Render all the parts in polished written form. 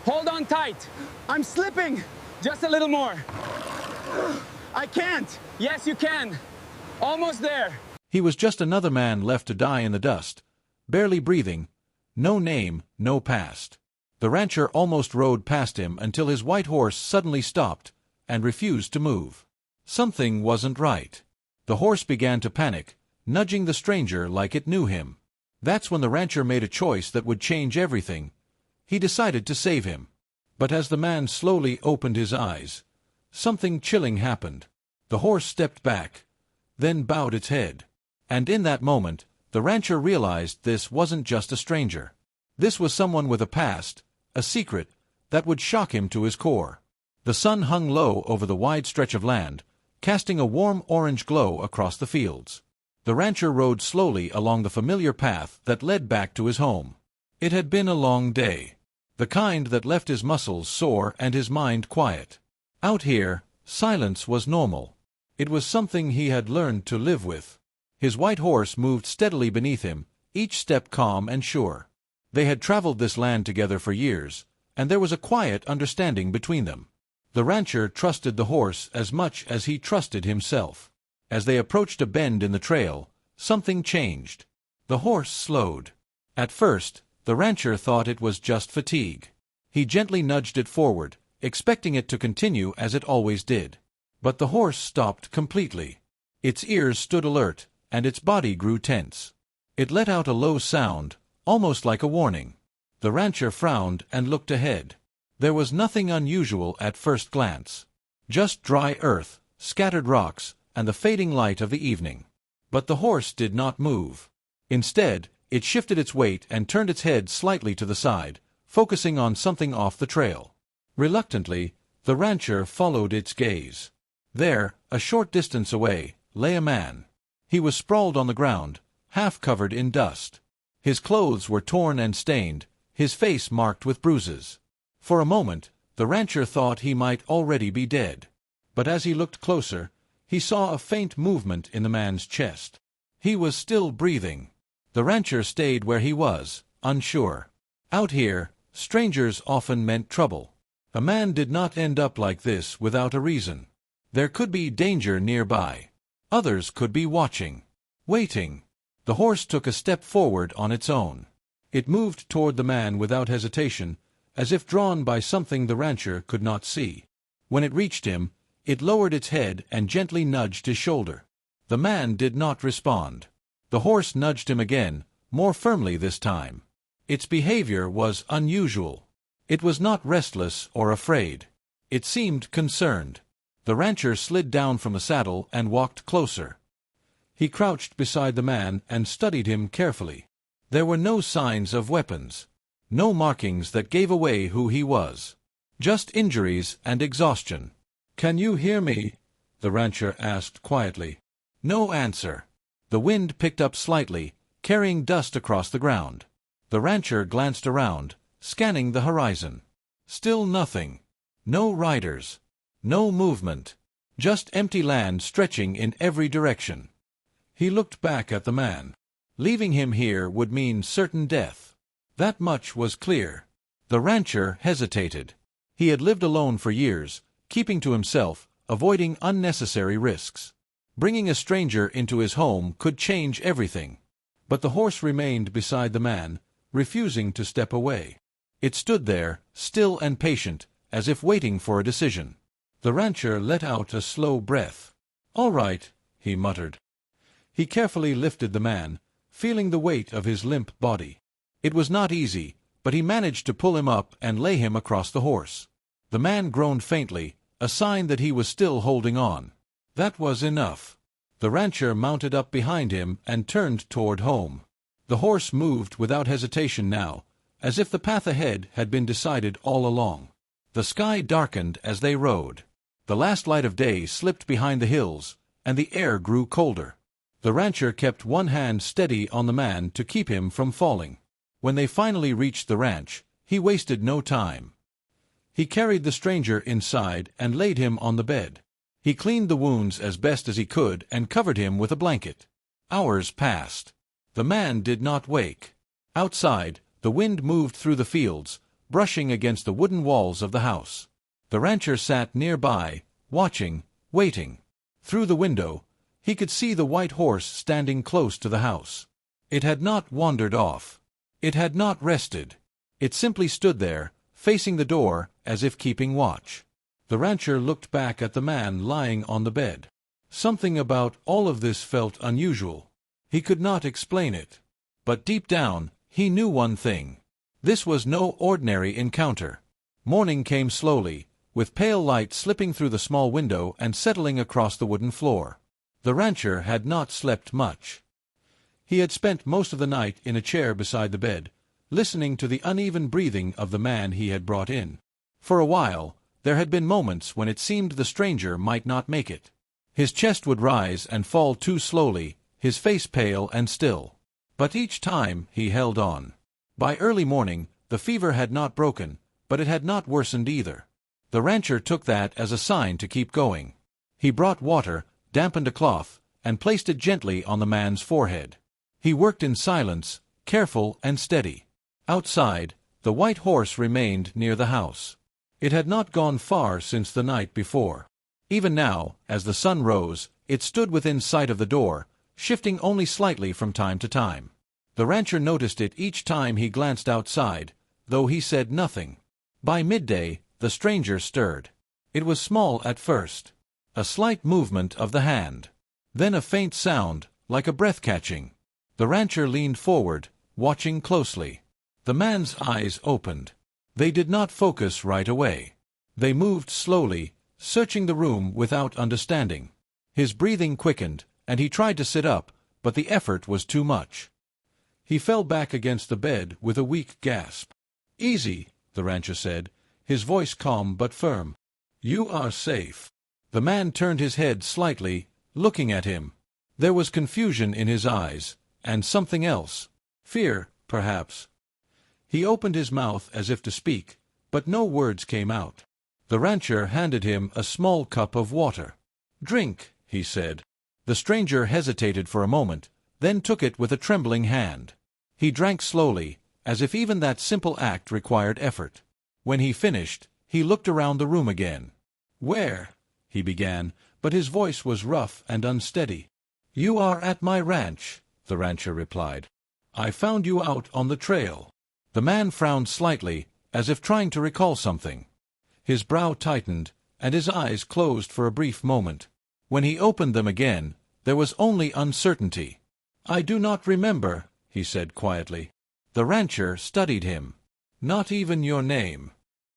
Hold on tight. I'm slipping. Just a little more. I can't. Yes, you can. Almost there. He was just another man left to die in the dust, barely breathing, no name, no past. The rancher almost rode past him until his white horse suddenly stopped and refused to move. Something wasn't right. The horse began to panic, nudging the stranger like it knew him. That's when the rancher made a choice that would change everything. He decided to save him. But as the man slowly opened his eyes, something chilling happened. The horse stepped back, then bowed its head. And in that moment, the rancher realized this wasn't just a stranger. This was someone with a past, a secret, that would shock him to his core. The sun hung low over the wide stretch of land, casting a warm orange glow across the fields. The rancher rode slowly along the familiar path that led back to his home. It had been a long day, the kind that left his muscles sore and his mind quiet. Out here, silence was normal. It was something he had learned to live with. His white horse moved steadily beneath him, each step calm and sure. They had traveled this land together for years, and there was a quiet understanding between them. The rancher trusted the horse as much as he trusted himself. As they approached a bend in the trail, something changed. The horse slowed. At first, the rancher thought it was just fatigue. He gently nudged it forward, expecting it to continue as it always did. But the horse stopped completely. Its ears stood alert, and its body grew tense. It let out a low sound, almost like a warning. The rancher frowned and looked ahead. There was nothing unusual at first glance. Just dry earth, scattered rocks, and the fading light of the evening. But the horse did not move. Instead, it shifted its weight and turned its head slightly to the side, focusing on something off the trail. Reluctantly, the rancher followed its gaze. There, a short distance away, lay a man. He was sprawled on the ground, half covered in dust. His clothes were torn and stained, his face marked with bruises. For a moment, the rancher thought he might already be dead. But as he looked closer, he saw a faint movement in the man's chest. He was still breathing. The rancher stayed where he was, unsure. Out here, strangers often meant trouble. A man did not end up like this without a reason. There could be danger nearby. Others could be watching, waiting. The horse took a step forward on its own. It moved toward the man without hesitation, as if drawn by something the rancher could not see. When it reached him, it lowered its head and gently nudged his shoulder. The man did not respond. The horse nudged him again, more firmly this time. Its behavior was unusual. It was not restless or afraid. It seemed concerned. The rancher slid down from the saddle and walked closer. He crouched beside the man and studied him carefully. There were no signs of weapons, no markings that gave away who he was. Just injuries and exhaustion. "Can you hear me?" the rancher asked quietly. No answer. The wind picked up slightly, carrying dust across the ground. The rancher glanced around, scanning the horizon. Still nothing. No riders. No movement. Just empty land stretching in every direction. He looked back at the man. Leaving him here would mean certain death. That much was clear. The rancher hesitated. He had lived alone for years, keeping to himself, avoiding unnecessary risks. Bringing a stranger into his home could change everything. But the horse remained beside the man, refusing to step away. It stood there, still and patient, as if waiting for a decision. The rancher let out a slow breath. "All right," he muttered. He carefully lifted the man, feeling the weight of his limp body. It was not easy, but he managed to pull him up and lay him across the horse. The man groaned faintly, a sign that he was still holding on. That was enough. The rancher mounted up behind him and turned toward home. The horse moved without hesitation now, as if the path ahead had been decided all along. The sky darkened as they rode. The last light of day slipped behind the hills, and the air grew colder. The rancher kept one hand steady on the man to keep him from falling. When they finally reached the ranch, he wasted no time. He carried the stranger inside and laid him on the bed. He cleaned the wounds as best as he could and covered him with a blanket. Hours passed. The man did not wake. Outside, the wind moved through the fields, brushing against the wooden walls of the house. The rancher sat nearby, watching, waiting. Through the window, he could see the white horse standing close to the house. It had not wandered off. It had not rested. It simply stood there, facing the door, as if keeping watch. The rancher looked back at the man lying on the bed. Something about all of this felt unusual. He could not explain it. But deep down, he knew one thing. This was no ordinary encounter. Morning came slowly, with pale light slipping through the small window and settling across the wooden floor. The rancher had not slept much. He had spent most of the night in a chair beside the bed, listening to the uneven breathing of the man he had brought in. For a while, there had been moments when it seemed the stranger might not make it. His chest would rise and fall too slowly, his face pale and still. But each time he held on. By early morning, the fever had not broken, but it had not worsened either. The rancher took that as a sign to keep going. He brought water, dampened a cloth, and placed it gently on the man's forehead. He worked in silence, careful and steady. Outside, the white horse remained near the house. It had not gone far since the night before. Even now, as the sun rose, it stood within sight of the door, shifting only slightly from time to time. The rancher noticed it each time he glanced outside, though he said nothing. By midday, the stranger stirred. It was small at first. A slight movement of the hand. Then a faint sound, like a breath catching. The rancher leaned forward, watching closely. The man's eyes opened. They did not focus right away. They moved slowly, searching the room without understanding. His breathing quickened, and he tried to sit up, but the effort was too much. He fell back against the bed with a weak gasp. "Easy," the rancher said, his voice calm but firm. "You are safe." The man turned his head slightly, looking at him. There was confusion in his eyes, and something else. Fear, perhaps. He opened his mouth as if to speak, but no words came out. The rancher handed him a small cup of water. "Drink," he said. The stranger hesitated for a moment, then took it with a trembling hand. He drank slowly, as if even that simple act required effort. When he finished, he looked around the room again. "Where?" he began, but his voice was rough and unsteady. "You are at my ranch," the rancher replied. "I found you out on the trail." The man frowned slightly, as if trying to recall something. His brow tightened, and his eyes closed for a brief moment. When he opened them again, there was only uncertainty. "I do not remember," he said quietly. The rancher studied him. "Not even your name."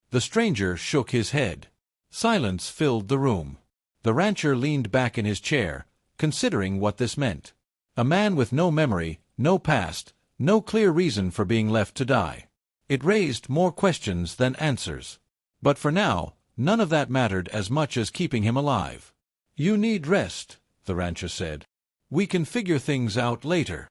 The stranger shook his head. Silence filled the room. The rancher leaned back in his chair, considering what this meant. A man with no memory, no past, no clear reason for being left to die. It raised more questions than answers. But for now, none of that mattered as much as keeping him alive. "You need rest," the rancher said. "We can figure things out later."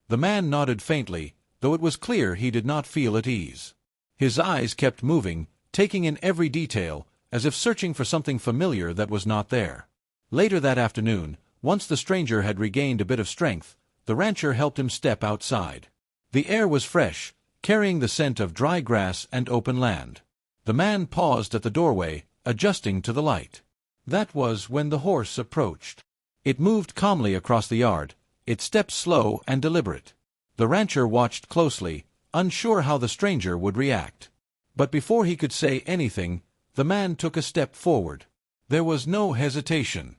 The man nodded faintly, though it was clear he did not feel at ease. His eyes kept moving, taking in every detail, as if searching for something familiar that was not there. Later that afternoon, once the stranger had regained a bit of strength, the rancher helped him step outside. The air was fresh, carrying the scent of dry grass and open land. The man paused at the doorway, adjusting to the light. That was when the horse approached. It moved calmly across the yard, its steps slow and deliberate. The rancher watched closely, unsure how the stranger would react. But before he could say anything, the man took a step forward. There was no hesitation.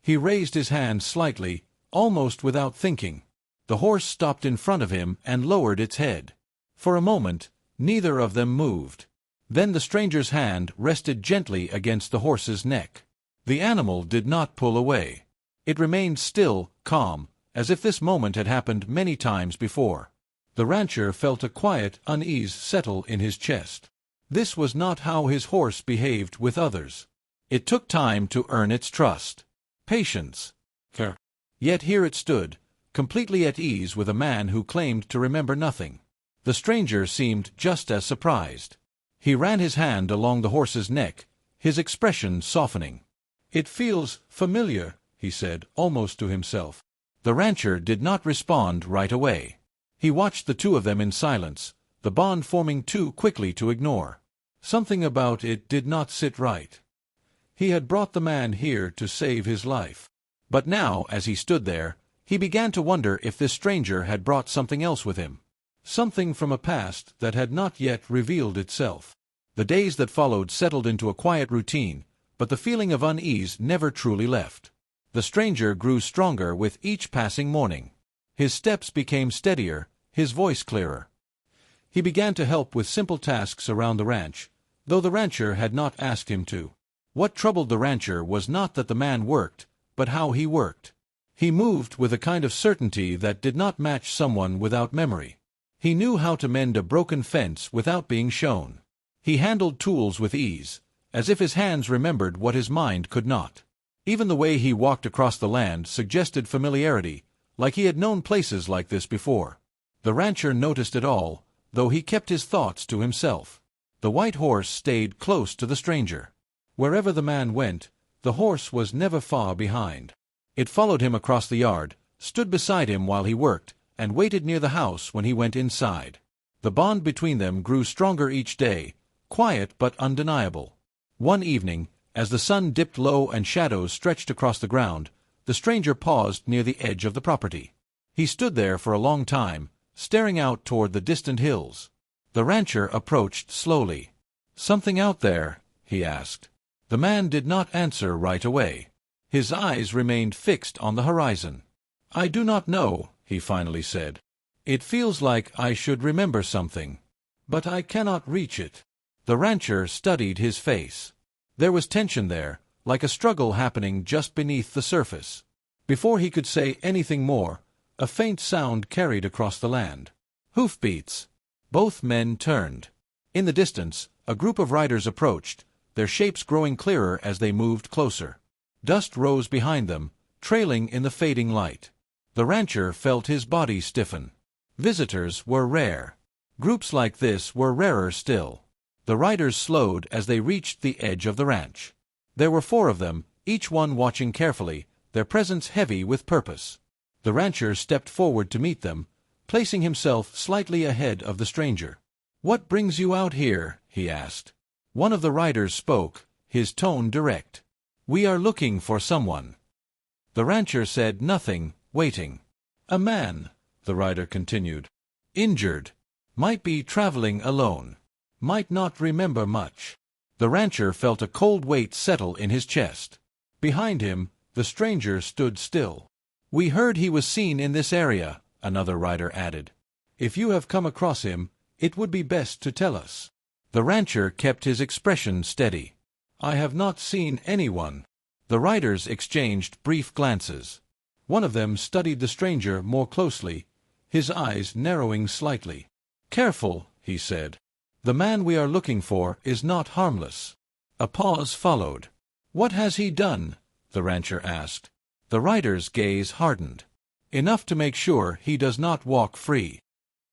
He raised his hand slightly, almost without thinking. The horse stopped in front of him and lowered its head. For a moment, neither of them moved. Then the stranger's hand rested gently against the horse's neck. The animal did not pull away. It remained still, calm, as if this moment had happened many times before. The rancher felt a quiet unease settle in his chest. This was not how his horse behaved with others. It took time to earn its trust. Patience. Yet here it stood, completely at ease with a man who claimed to remember nothing. The stranger seemed just as surprised. He ran his hand along the horse's neck, his expression softening. "It feels familiar," he said, almost to himself. The rancher did not respond right away. He watched the two of them in silence, the bond forming too quickly to ignore. Something about it did not sit right. He had brought the man here to save his life. But now, as he stood there, he began to wonder if this stranger had brought something else with him. Something from a past that had not yet revealed itself. The days that followed settled into a quiet routine, but the feeling of unease never truly left. The stranger grew stronger with each passing morning. His steps became steadier, his voice clearer. He began to help with simple tasks around the ranch, though the rancher had not asked him to. What troubled the rancher was not that the man worked, but how he worked. He moved with a kind of certainty that did not match someone without memory. He knew how to mend a broken fence without being shown. He handled tools with ease, as if his hands remembered what his mind could not. Even the way he walked across the land suggested familiarity, like he had known places like this before. The rancher noticed it all, though he kept his thoughts to himself. The white horse stayed close to the stranger. Wherever the man went, the horse was never far behind. It followed him across the yard, stood beside him while he worked, and waited near the house when he went inside. The bond between them grew stronger each day, quiet but undeniable. One evening, as the sun dipped low and shadows stretched across the ground, the stranger paused near the edge of the property. He stood there for a long time, staring out toward the distant hills. The rancher approached slowly. "Something out there?" he asked. The man did not answer right away. His eyes remained fixed on the horizon. "I do not know," he finally said. "It feels like I should remember something, but I cannot reach it." The rancher studied his face. There was tension there, like a struggle happening just beneath the surface. Before he could say anything more, a faint sound carried across the land. Hoofbeats. Both men turned. In the distance, a group of riders approached, their shapes growing clearer as they moved closer. Dust rose behind them, trailing in the fading light. The rancher felt his body stiffen. Visitors were rare. Groups like this were rarer still. The riders slowed as they reached the edge of the ranch. There were 4 of them, each one watching carefully, their presence heavy with purpose. The rancher stepped forward to meet them, placing himself slightly ahead of the stranger. "What brings you out here?" he asked. One of the riders spoke, his tone direct. "We are looking for someone." The rancher said nothing, waiting. "A man," the rider continued. "Injured. Might be traveling alone. Might not remember much." The rancher felt a cold weight settle in his chest. Behind him, the stranger stood still. "We heard he was seen in this area," another rider added. "If you have come across him, it would be best to tell us." The rancher kept his expression steady. "I have not seen anyone." The riders exchanged brief glances. One of them studied the stranger more closely, his eyes narrowing slightly. "Careful," he said. "The man we are looking for is not harmless." A pause followed. "What has he done?" the rancher asked. The rider's gaze hardened. "Enough to make sure he does not walk free."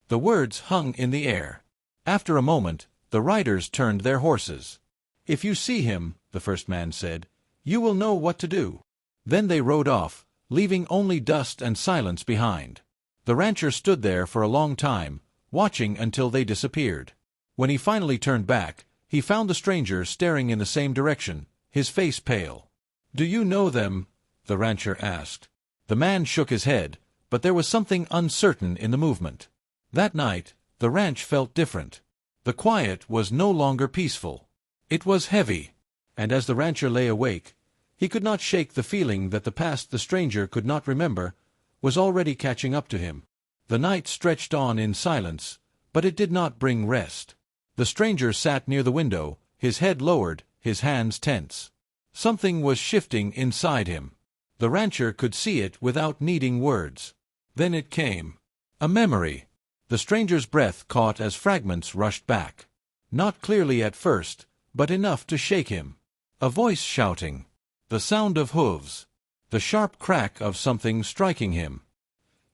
The words hung in the air. After a moment, the riders turned their horses. "If you see him," the first man said, "you will know what to do." Then they rode off, leaving only dust and silence behind. The rancher stood there for a long time, watching until they disappeared. When he finally turned back, he found the stranger staring in the same direction, his face pale. "Do you know them?" the rancher asked. The man shook his head, but there was something uncertain in the movement. That night, the ranch felt different. The quiet was no longer peaceful. It was heavy, and as the rancher lay awake, he could not shake the feeling that the past the stranger could not remember was already catching up to him. The night stretched on in silence, but it did not bring rest. The stranger sat near the window, his head lowered, his hands tense. Something was shifting inside him. The rancher could see it without needing words. Then it came. A memory. The stranger's breath caught as fragments rushed back. Not clearly at first, but enough to shake him. A voice shouting. The sound of hooves. The sharp crack of something striking him.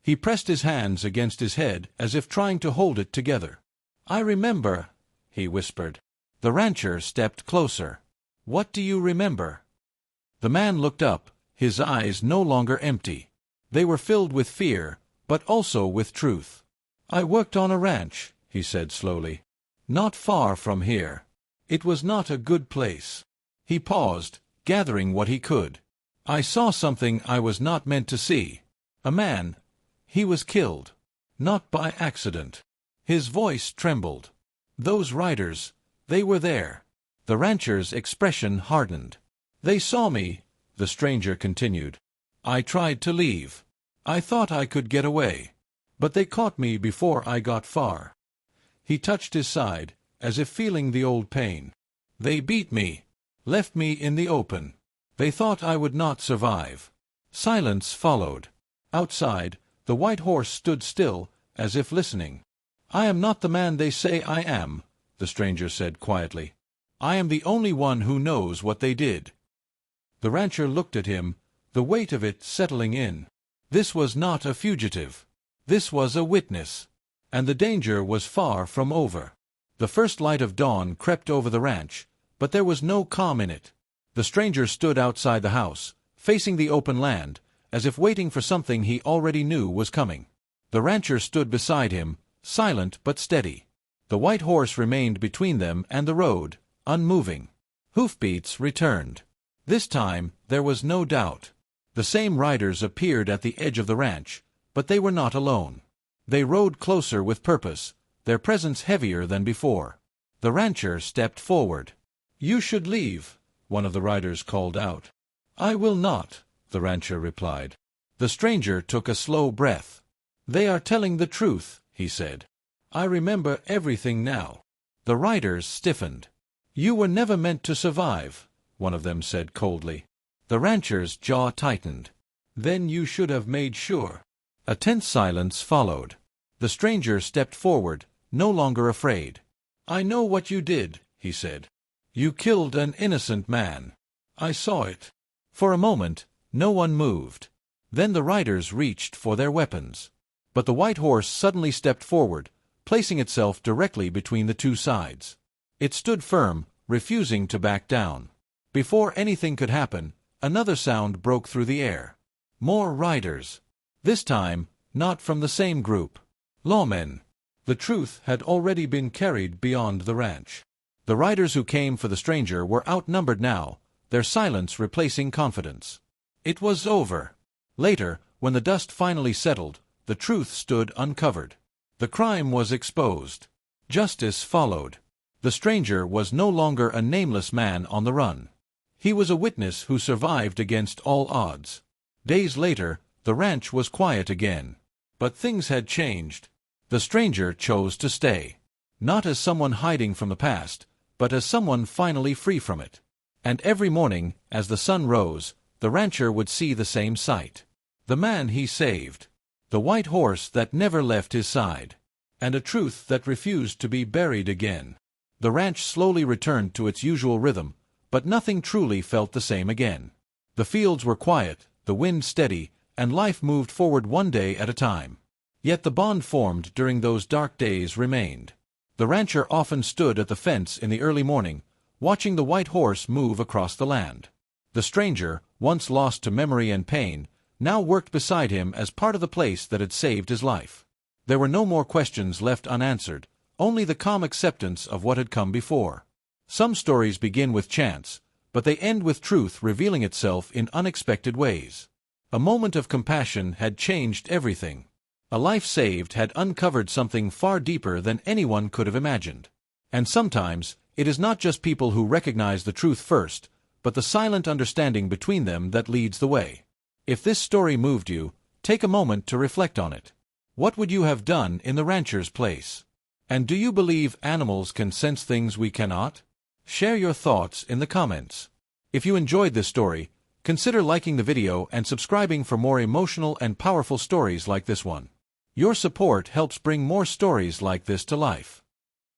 He pressed his hands against his head as if trying to hold it together. "I remember," he whispered. The rancher stepped closer. "What do you remember?" The man looked up, his eyes no longer empty. They were filled with fear, but also with truth. "I worked on a ranch," he said slowly. Not far from here. It was not a good place. He paused, gathering what he could. I saw something I was not meant to see. A man. He was killed. Not by accident. His voice trembled. Those riders, they were there. The rancher's expression hardened. They saw me, the stranger continued. I tried to leave. I thought I could get away. But they caught me before I got far. He touched his side, as if feeling the old pain. They beat me. Left me in the open. They thought I would not survive. Silence followed. Outside, the white horse stood still, as if listening. I am not the man they say I am, the stranger said quietly. I am the only one who knows what they did. The rancher looked at him, the weight of it settling in. This was not a fugitive. This was a witness. And the danger was far from over. The first light of dawn crept over the ranch, but there was no calm in it. The stranger stood outside the house, facing the open land, as if waiting for something he already knew was coming. The rancher stood beside him, silent but steady. The white horse remained between them and the road, unmoving. Hoofbeats returned. This time there was no doubt. The same riders appeared at the edge of the ranch, but they were not alone. They rode closer with purpose, their presence heavier than before. The rancher stepped forward. You should leave, one of the riders called out. I will not, the rancher replied. The stranger took a slow breath. They are telling the truth, he said. I remember everything now. The riders stiffened. You were never meant to survive, one of them said coldly. The rancher's jaw tightened. Then you should have made sure. A tense silence followed. The stranger stepped forward, no longer afraid. I know what you did, he said. You killed an innocent man. I saw it. For a moment, no one moved. Then the riders reached for their weapons. But the white horse suddenly stepped forward, placing itself directly between the two sides. It stood firm, refusing to back down. Before anything could happen, another sound broke through the air. More riders. This time, not from the same group. Lawmen. The truth had already been carried beyond the ranch. The riders who came for the stranger were outnumbered now, their silence replacing confidence. It was over. Later, when the dust finally settled, the truth stood uncovered. The crime was exposed. Justice followed. The stranger was no longer a nameless man on the run. He was a witness who survived against all odds. Days later, the ranch was quiet again. But things had changed. The stranger chose to stay. Not as someone hiding from the past, but as someone finally free from it. And every morning, as the sun rose, the rancher would see the same sight. The man he saved. The white horse that never left his side. And a truth that refused to be buried again. The ranch slowly returned to its usual rhythm, but nothing truly felt the same again. The fields were quiet, the wind steady, and life moved forward one day at a time. Yet the bond formed during those dark days remained. The rancher often stood at the fence in the early morning, watching the white horse move across the land. The stranger, once lost to memory and pain, now worked beside him as part of the place that had saved his life. There were no more questions left unanswered, only the calm acceptance of what had come before. Some stories begin with chance, but they end with truth revealing itself in unexpected ways. A moment of compassion had changed everything. A life saved had uncovered something far deeper than anyone could have imagined. And sometimes, it is not just people who recognize the truth first, but the silent understanding between them that leads the way. If this story moved you, take a moment to reflect on it. What would you have done in the rancher's place? And do you believe animals can sense things we cannot? Share your thoughts in the comments. If you enjoyed this story, consider liking the video and subscribing for more emotional and powerful stories like this one. Your support helps bring more stories like this to life.